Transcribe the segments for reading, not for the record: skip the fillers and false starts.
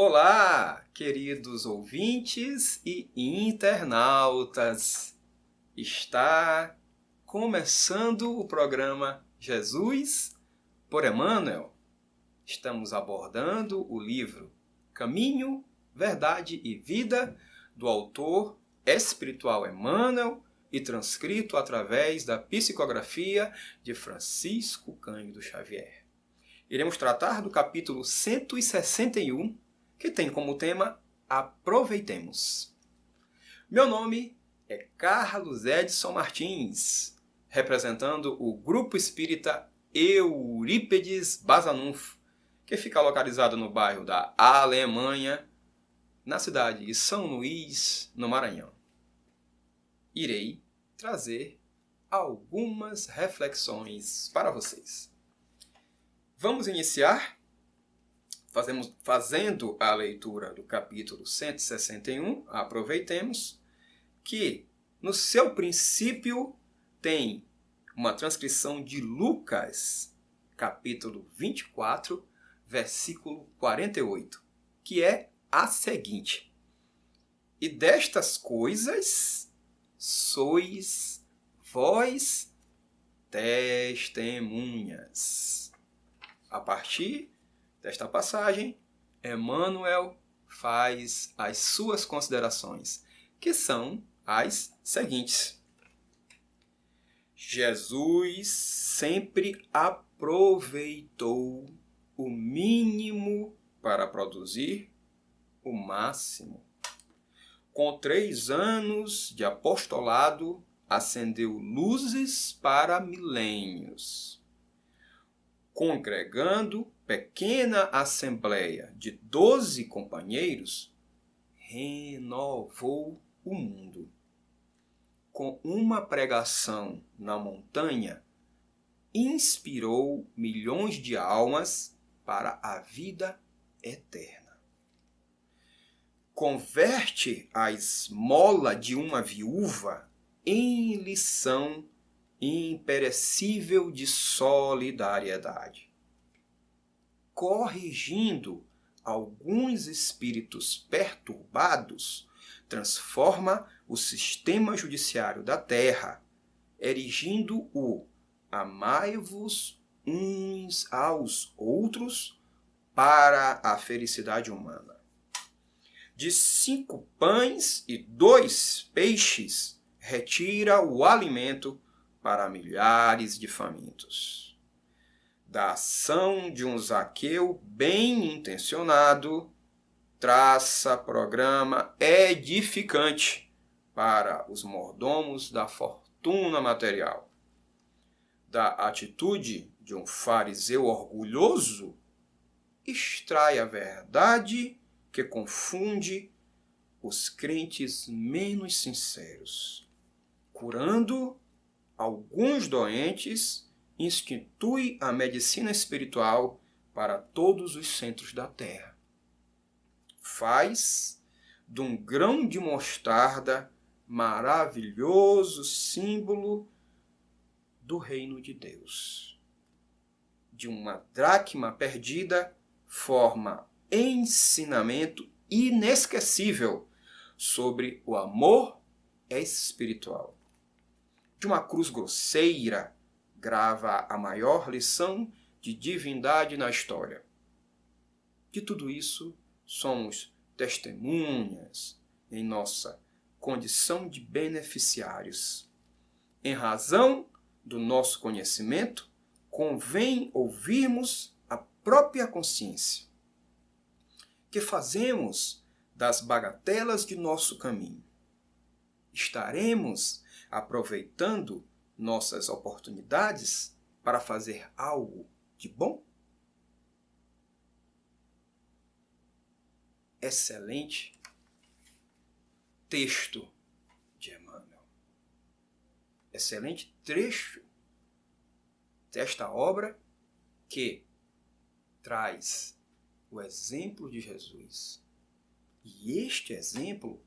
Olá, queridos ouvintes e internautas! Está começando o programa Jesus por Emmanuel. Estamos abordando o livro Caminho, Verdade e Vida, do autor espiritual Emmanuel e transcrito através da psicografia de Francisco Cândido Xavier. Iremos tratar do capítulo 161, que tem como tema Aproveitemos. Meu nome é Carlos Edson Martins, representando o Grupo Espírita Eurípedes Bazanunf, que fica localizado no bairro da Alemanha, na cidade de São Luís, no Maranhão. Irei trazer algumas reflexões para vocês. Vamos iniciar fazendo a leitura do capítulo 161, aproveitemos, que no seu princípio tem uma transcrição de Lucas, capítulo 24, versículo 48, que é a seguinte: E destas coisas sois vós testemunhas. A partir desta passagem, Emmanuel faz as suas considerações, que são as seguintes. Jesus sempre aproveitou o mínimo para produzir o máximo. Com 3 anos de apostolado, acendeu luzes para milênios. Congregando pequena assembleia de 12 companheiros, renovou o mundo. Com uma pregação na montanha, inspirou milhões de almas para a vida eterna. Converte a esmola de uma viúva em lição imperecível de solidariedade. Corrigindo alguns espíritos perturbados, transforma o sistema judiciário da terra, erigindo o amai-vos uns aos outros para a felicidade humana. De 5 pães e 2 peixes, retira o alimento para milhares de famintos. Da ação de um Zaqueu bem intencionado, traça programa edificante para os mordomos da fortuna material. Da atitude de um fariseu orgulhoso, extrai a verdade que confunde os crentes menos sinceros. Curando alguns doentes, institui a medicina espiritual para todos os centros da terra. Faz de um grão de mostarda maravilhoso símbolo do reino de Deus. De uma dracma perdida, forma ensinamento inesquecível sobre o amor espiritual. De uma cruz grosseira, grava a maior lição de divindade na história. De tudo isso, somos testemunhas em nossa condição de beneficiários. Em razão do nosso conhecimento, convém ouvirmos a própria consciência. Que fazemos das bagatelas de nosso caminho? Estaremos aproveitando nossas oportunidades para fazer algo de bom? Excelente texto de Emmanuel. Excelente trecho desta obra que traz o exemplo de Jesus. E este exemplo,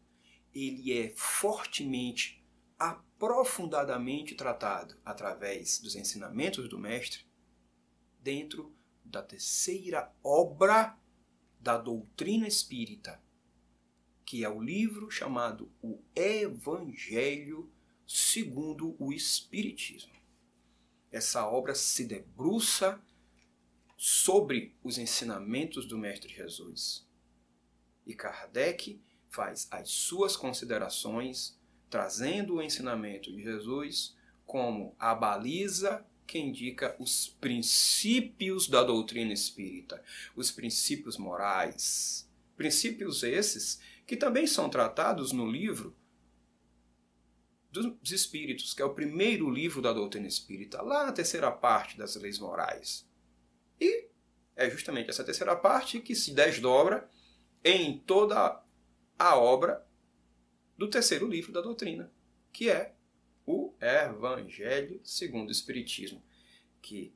ele é fortemente, aprofundadamente tratado através dos ensinamentos do Mestre dentro da terceira obra da doutrina espírita, que é o livro chamado O Evangelho segundo o Espiritismo. Essa obra se debruça sobre os ensinamentos do Mestre Jesus. E Kardec faz as suas considerações, trazendo o ensinamento de Jesus como a baliza que indica os princípios da doutrina espírita, os princípios morais. Princípios esses que também são tratados no livro dos Espíritos, que é o primeiro livro da doutrina espírita, lá na terceira parte das leis morais. E é justamente essa terceira parte que se desdobra em toda a obra do terceiro livro da doutrina, que é o Evangelho segundo o Espiritismo, que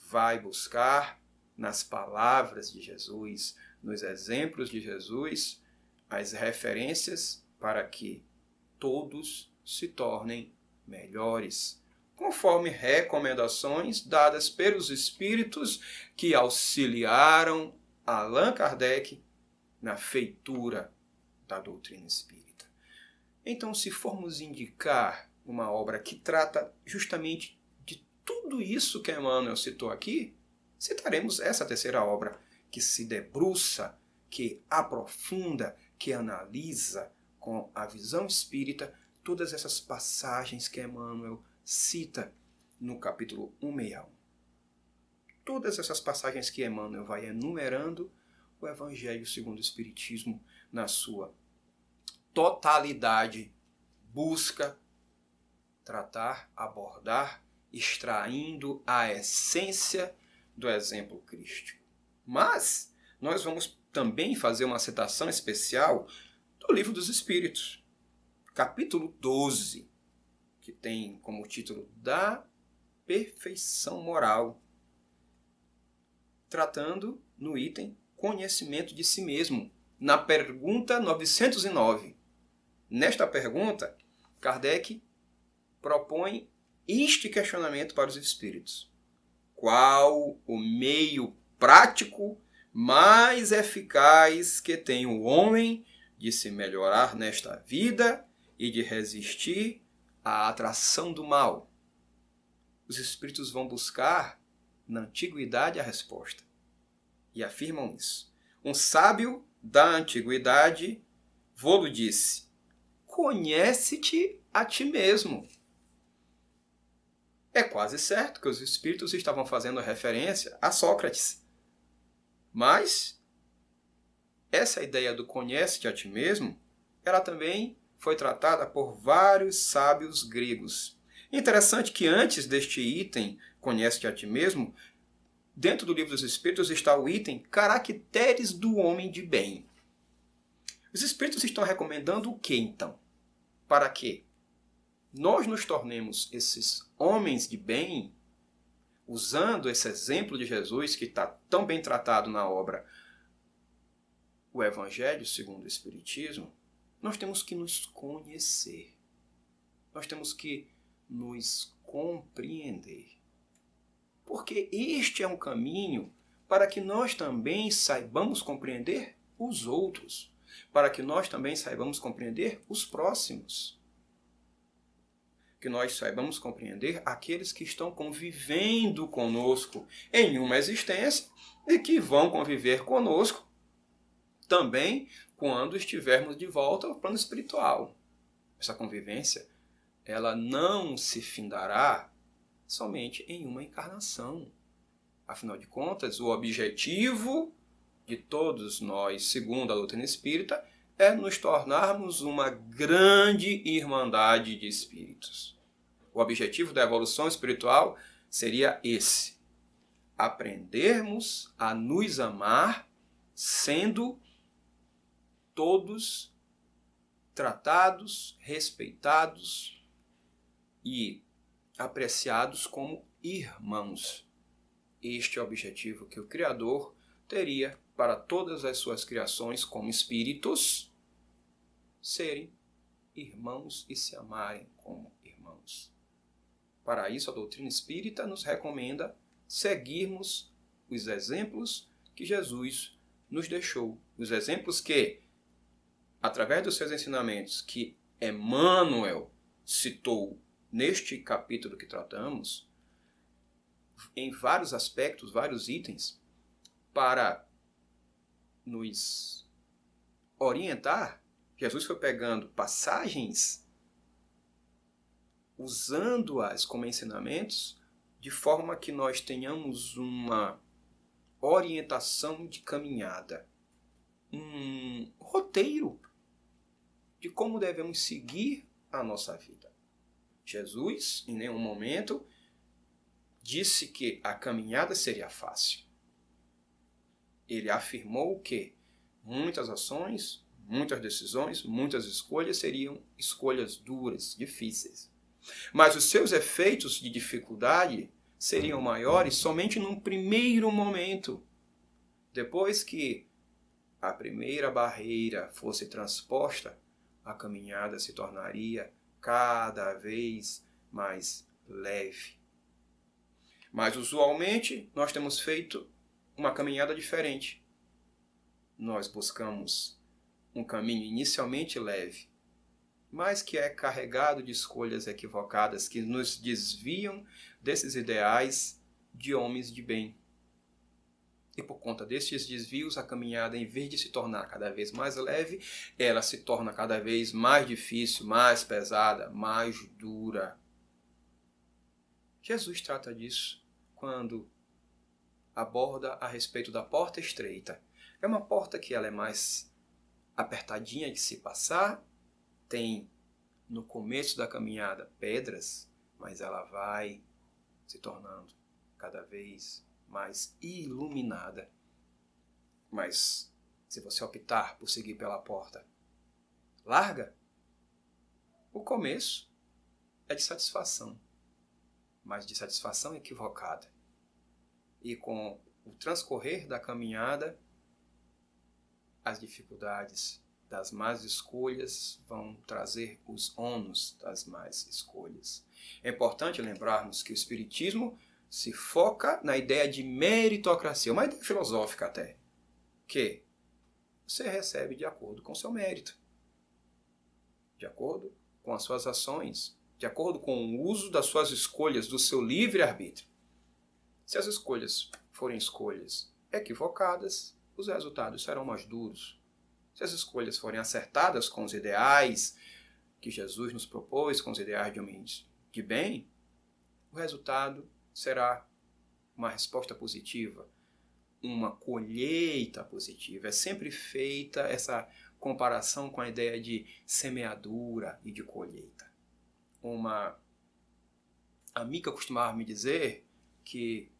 vai buscar nas palavras de Jesus, nos exemplos de Jesus, as referências para que todos se tornem melhores, conforme recomendações dadas pelos espíritos que auxiliaram Allan Kardec na feitura da doutrina espírita. Então, se formos indicar uma obra que trata justamente de tudo isso que Emmanuel citou aqui, citaremos essa terceira obra, que se debruça, que aprofunda, que analisa com a visão espírita todas essas passagens que Emmanuel cita no capítulo 161. Todas essas passagens que Emmanuel vai enumerando, o Evangelho segundo o Espiritismo, na sua totalidade, busca tratar, abordar, extraindo a essência do exemplo crístico. Mas nós vamos também fazer uma citação especial do Livro dos Espíritos, capítulo 12, que tem como título Da Perfeição Moral, tratando no item Conhecimento de si mesmo, na pergunta 909. Nesta pergunta, Kardec propõe este questionamento para os espíritos: qual o meio prático mais eficaz que tem o homem de se melhorar nesta vida e de resistir à atração do mal? Os espíritos vão buscar na antiguidade a resposta e afirmam isso. Um sábio da antiguidade vô-lo disse: conhece-te a ti mesmo. É quase certo que os espíritos estavam fazendo referência a Sócrates. Mas essa ideia do conhece-te a ti mesmo, ela também foi tratada por vários sábios gregos. Interessante que antes deste item, conhece-te a ti mesmo, dentro do Livro dos Espíritos está o item caracteres do homem de bem. Os espíritos estão recomendando o que então? Para que nós nos tornemos esses homens de bem, usando esse exemplo de Jesus que está tão bem tratado na obra O Evangelho segundo o Espiritismo, nós temos que nos conhecer. Nós temos que nos compreender. Porque este é um caminho para que nós também saibamos compreender os outros, para que nós também saibamos compreender os próximos, que nós saibamos compreender aqueles que estão convivendo conosco em uma existência e que vão conviver conosco também quando estivermos de volta ao plano espiritual. Essa convivência, ela não se findará somente em uma encarnação. Afinal de contas, o objetivo de todos nós, segundo a doutrina espírita, é nos tornarmos uma grande irmandade de espíritos. O objetivo da evolução espiritual seria esse: aprendermos a nos amar, sendo todos tratados, respeitados e apreciados como irmãos. Este é o objetivo que o Criador teria para todas as suas criações como espíritos, serem irmãos e se amarem como irmãos. Para isso, a doutrina espírita nos recomenda seguirmos os exemplos que Jesus nos deixou. Os exemplos que, através dos seus ensinamentos, que Emmanuel citou neste capítulo que tratamos, em vários aspectos, vários itens, para nos orientar, Jesus foi pegando passagens, usando-as como ensinamentos, de forma que nós tenhamos uma orientação de caminhada, um roteiro de como devemos seguir a nossa vida. Jesus, em nenhum momento, disse que a caminhada seria fácil. Ele afirmou que muitas ações, muitas decisões, muitas escolhas seriam escolhas duras, difíceis. Mas os seus efeitos de dificuldade seriam maiores somente num primeiro momento. Depois que a primeira barreira fosse transposta, a caminhada se tornaria cada vez mais leve. Mas usualmente nós temos feito uma caminhada diferente. Nós buscamos um caminho inicialmente leve, mas que é carregado de escolhas equivocadas que nos desviam desses ideais de homens de bem. E por conta destes desvios, a caminhada, em vez de se tornar cada vez mais leve, ela se torna cada vez mais difícil, mais pesada, mais dura. Jesus trata disso quando aborda a respeito da porta estreita. É uma porta que ela é mais apertadinha de se passar, tem no começo da caminhada pedras, mas ela vai se tornando cada vez mais iluminada. Mas se você optar por seguir pela porta larga, o começo é de satisfação, mas de satisfação equivocada. E com o transcorrer da caminhada, as dificuldades das más escolhas vão trazer os ônus das más escolhas. É importante lembrarmos que o Espiritismo se foca na ideia de meritocracia, uma ideia filosófica até, que você recebe de acordo com o seu mérito, de acordo com as suas ações, de acordo com o uso das suas escolhas, do seu livre-arbítrio. Se as escolhas forem escolhas equivocadas, os resultados serão mais duros. Se as escolhas forem acertadas com os ideais que Jesus nos propôs, com os ideais de homens de bem, o resultado será uma resposta positiva, uma colheita positiva. É sempre feita essa comparação com a ideia de semeadura e de colheita. Uma amiga costumava me dizer que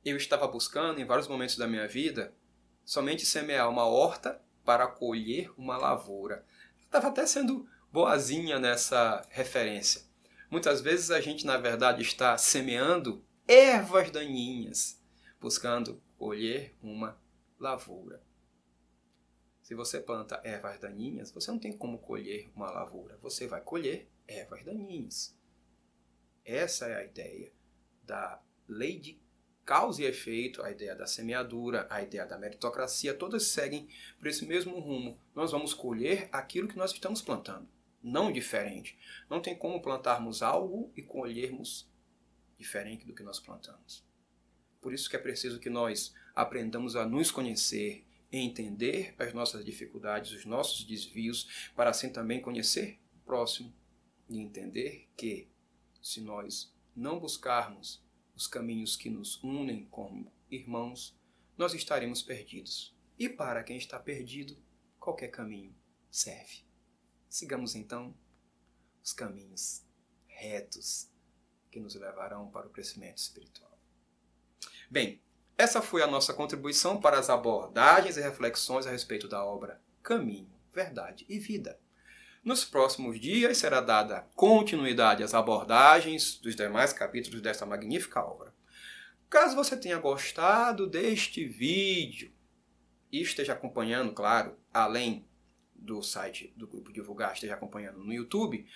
eu estava buscando, em vários momentos da minha vida, somente semear uma horta para colher uma lavoura. Estava até sendo boazinha nessa referência. Muitas vezes a gente, na verdade, está semeando ervas daninhas, buscando colher uma lavoura. Se você planta ervas daninhas, você não tem como colher uma lavoura. Você vai colher ervas daninhas. Essa é a ideia da lei de causa e efeito, a ideia da semeadura, a ideia da meritocracia, todas seguem por esse mesmo rumo. Nós vamos colher aquilo que nós estamos plantando, não diferente. Não tem como plantarmos algo e colhermos diferente do que nós plantamos. Por isso que é preciso que nós aprendamos a nos conhecer, entender as nossas dificuldades, os nossos desvios, para assim também conhecer o próximo e entender que, se nós não buscarmos os caminhos que nos unem como irmãos, nós estaremos perdidos. E para quem está perdido, qualquer caminho serve. Sigamos então os caminhos retos que nos levarão para o crescimento espiritual. Bem, essa foi a nossa contribuição para as abordagens e reflexões a respeito da obra Caminho, Verdade e Vida. Nos próximos dias será dada continuidade às abordagens dos demais capítulos desta magnífica obra. Caso você tenha gostado deste vídeo e esteja acompanhando, claro, além do site do Grupo Divulgar, esteja acompanhando no YouTube,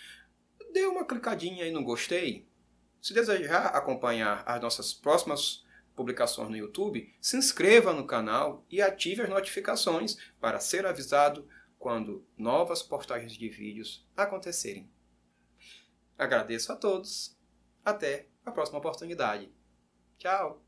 dê uma clicadinha aí no gostei. Se desejar acompanhar as nossas próximas publicações no YouTube, se inscreva no canal e ative as notificações para ser avisado quando novas postagens de vídeos acontecerem. Agradeço a todos. Até a próxima oportunidade. Tchau!